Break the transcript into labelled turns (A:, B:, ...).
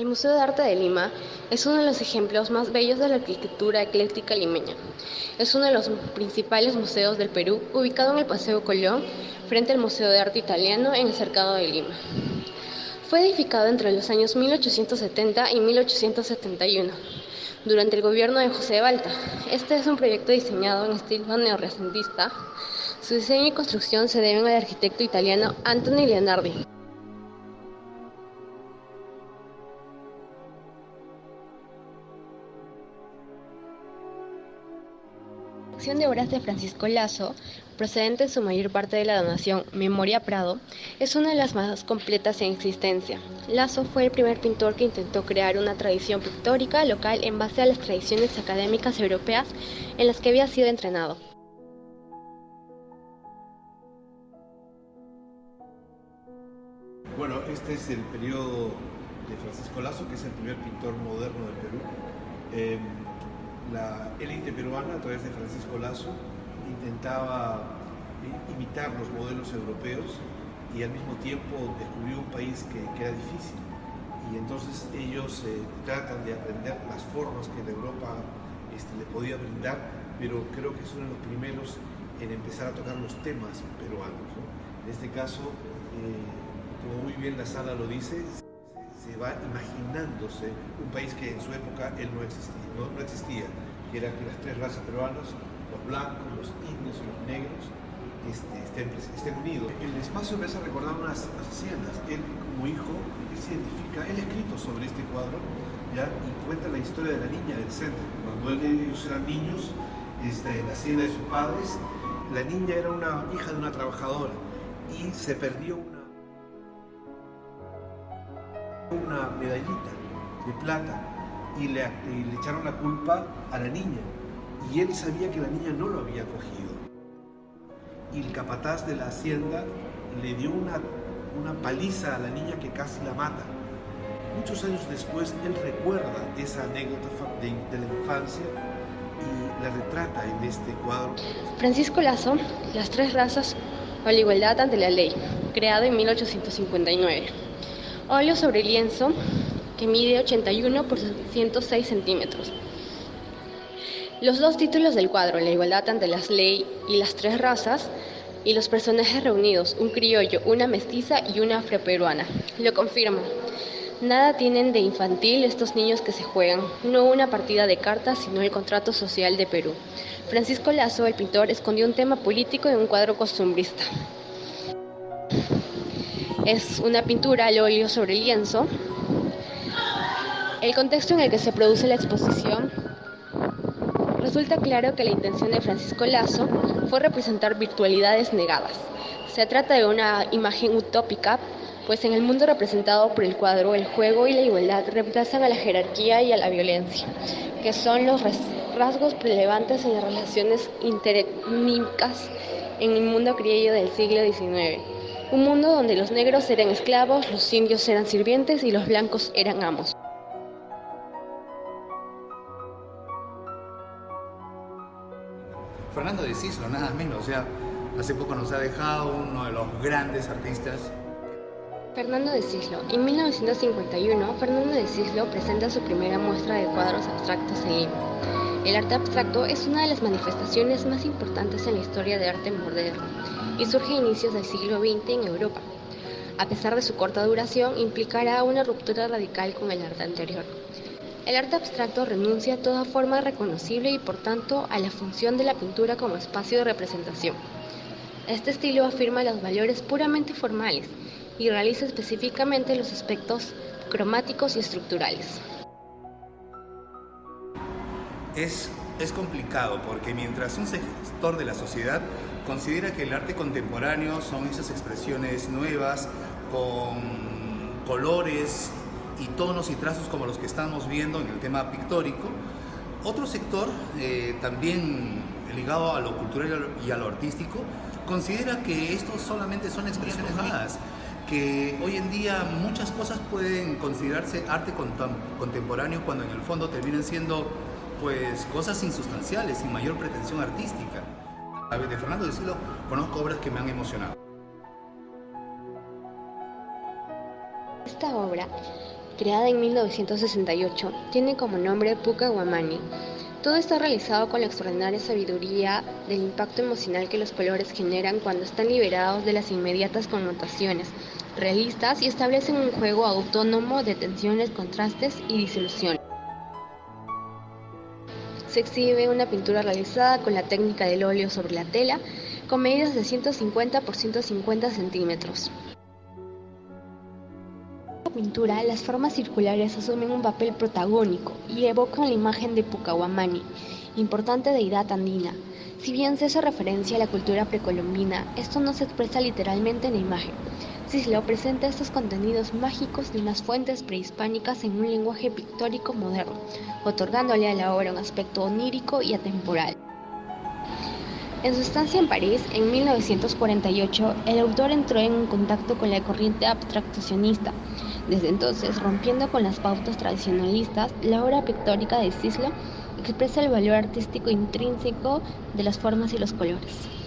A: El Museo de Arte de Lima es uno de los ejemplos más bellos de la arquitectura ecléctica limeña. Es uno de los principales museos del Perú, ubicado en el Paseo Colón, frente al Museo de Arte Italiano en el Cercado de Lima. Fue edificado entre los años 1870 y 1871, durante el gobierno de José Balta. Este es un proyecto diseñado en estilo neorrenacentista. Su diseño y construcción se deben al arquitecto italiano Antonio Leonardi. La colección de obras de Francisco Lazo, procedente en su mayor parte de la donación Memoria Prado, es una de las más completas en existencia. Lazo fue el primer pintor que intentó crear una tradición pictórica local en base a las tradiciones académicas europeas en las que había sido entrenado.
B: Bueno, este es el periodo de Francisco Lazo, que es el primer pintor moderno del Perú. La élite peruana, a través de Francisco Lazo, intentaba imitar los modelos europeos y al mismo tiempo descubrió un país que era difícil. Y entonces ellos tratan de aprender las formas que la Europa le podía brindar, pero creo que es uno de los primeros en empezar a tocar los temas peruanos, ¿no? En este caso, como muy bien la sala lo dice, se va imaginándose un país que en su época él no existía, que era que las tres razas peruanas, los blancos, los indios y los negros, estén unidos. El espacio me hace recordar unas haciendas. Él, como hijo, él se identifica, él ha escrito sobre este cuadro, ¿ya? Y cuenta la historia de la niña del centro. Cuando ellos eran niños, en la hacienda de sus padres, la niña era una hija de una trabajadora y se perdió una medallita de plata y le echaron la culpa a la niña, y él sabía que la niña no lo había cogido, y el capataz de la hacienda le dio una paliza a la niña que casi la mata. Muchos años después él recuerda esa anécdota de la infancia y la retrata en este cuadro.
A: Francisco Lazo, Las tres razas o la igualdad ante la ley, creado en 1859. Óleo sobre lienzo que mide 81 por 106 centímetros. Los dos títulos del cuadro, La igualdad ante la ley y Las tres razas, y los personajes reunidos, un criollo, una mestiza y una afroperuana, lo confirman. Nada tienen de infantil estos niños que se juegan, no una partida de cartas, sino el contrato social de Perú. Francisco Lazo, el pintor, escondió un tema político en un cuadro costumbrista. Es una pintura al óleo sobre lienzo. El contexto en el que se produce la exposición resulta claro que la intención de Francisco Lazo fue representar virtualidades negadas. Se trata de una imagen utópica, pues en el mundo representado por el cuadro, el juego y la igualdad reemplazan a la jerarquía y a la violencia, que son los rasgos relevantes en las relaciones interétnicas en el mundo criollo del siglo XIX. Un mundo donde los negros eran esclavos, los indios eran sirvientes y los blancos eran amos.
C: Fernando de Cislo, nada menos, o sea, hace poco nos ha dejado uno de los grandes artistas.
A: Fernando de Cislo. En 1951, Fernando de Cislo presenta su primera muestra de cuadros abstractos en Lima. El arte abstracto es una de las manifestaciones más importantes en la historia de arte moderno y surge a inicios del siglo XX en Europa. A pesar de su corta duración, implicará una ruptura radical con el arte anterior. El arte abstracto renuncia a toda forma reconocible y, por tanto, a la función de la pintura como espacio de representación. Este estilo afirma los valores puramente formales y realiza específicamente los aspectos cromáticos y estructurales.
C: Es complicado porque mientras un sector de la sociedad considera que el arte contemporáneo son esas expresiones nuevas con colores y tonos y trazos como los que estamos viendo en el tema pictórico, otro sector también ligado a lo cultural y a lo artístico considera que estos solamente son expresiones nuevas, que hoy en día muchas cosas pueden considerarse arte contemporáneo cuando en el fondo terminan siendo pues cosas insustanciales, sin mayor pretensión artística. De Fernando de Cislo conozco obras que me han emocionado.
A: Esta obra creada en 1968, tiene como nombre Puka Guamani. Todo está realizado con la extraordinaria sabiduría del impacto emocional que los colores generan cuando están liberados de las inmediatas connotaciones realistas y establecen un juego autónomo de tensiones, contrastes y disolución. Se exhibe una pintura realizada con la técnica del óleo sobre la tela, con medidas de 150 por 150 centímetros. En la pintura, las formas circulares asumen un papel protagónico y evocan la imagen de Puka Guamani, importante deidad andina. Si bien se hace referencia a la cultura precolombina, esto no se expresa literalmente en la imagen. Cislo presenta estos contenidos mágicos de las fuentes prehispánicas en un lenguaje pictórico moderno, otorgándole a la obra un aspecto onírico y atemporal. En su estancia en París, en 1948, el autor entró en contacto con la corriente abstraccionista. Desde entonces, rompiendo con las pautas tradicionalistas, la obra pictórica de Cislo expresa el valor artístico intrínseco de las formas y los colores.